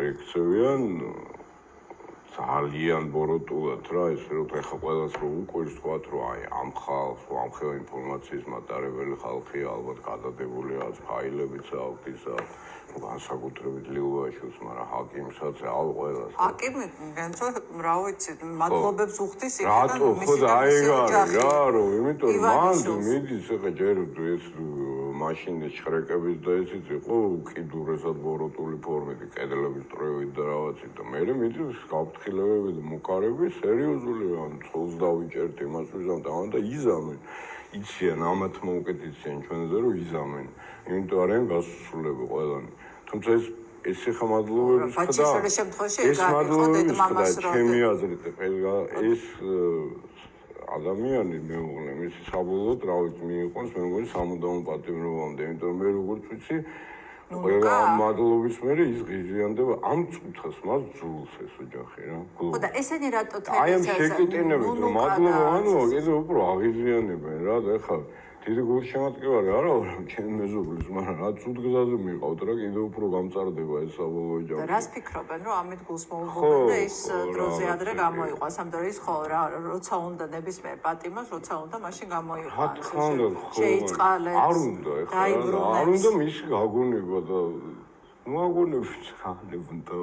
შეიქცევიან ძალიან ბოროტულად რა ეს რომ ეხა ყველას რომ უყვირს თქვათ რომ აი ამ ხალხს ამ ხელ ინფორმაციის მატარებელი ხალხია ალბათ გადადებულია ფაილებიც აქვს ისა განსაკუთრებით ლილვაშვილს მაგრამ ჰაკიმსაც ალ ყველას ჰაკიმი განსა რა ვიცი მადლობებს უხდის რატო ხო და აი რა რომ იმიტომ რომ მანდ მიდის ეხა ჯერ ეს მაშინ შხრეკების და ესიც იყო უკიდურესად ბოროტული ფორმით კედლების წრევით და რაღაცით და მე მიდის გაფრთხილებები და მოკარები სერიოზული ან წოლს დავიჭერთ იმას ვიზამ და იზამენ იციან ამათ მოუკეთებიან ჩვენზე რომ იზამენ იმიტომ არიან გასასრულები ყველანი თუმცა ეს ხმადლობების ხდა ეს მადლობების ხდა ჩემი აზრით ეს ადამიანი მეუღლე მისი საბოლოოდ რა ვიცი მიიყოს მე მგონი სამუდამო პატიმრობამდე იმიტომ მე როგორც ვიცი ყველა მადლობის მერე ის ღიზიანდება ამ წუთას მას ძულს ეს ოჯახი რა ხო და ესენი რატო აი ამ შეკეტინებით რომ მადლობა ანუ კიდე უფრო აღიზიანებენ რა და ეხლა დიდი გულშემატკივარი არა ვარ ჩემ მეზობლის მაგრამ რა ცუდ გზაზე მიყავთ რა კიდე უფრო გამწარდება ეს საბოლოო ოჯახი და რას ფიქრობენ რომ ამით გულს მოუღობენ და ის დროზე ადრე გამოიყვანს ამ დროის ხო რა როცა უნდა ნებისმიერ პატიმოს როცა უნდა მაშინ გამოიყვანს შეიწყალებს არ უნდა ეხლა არ უნდა მისი გაგონება და ნუ აგონებს ხანდებოდა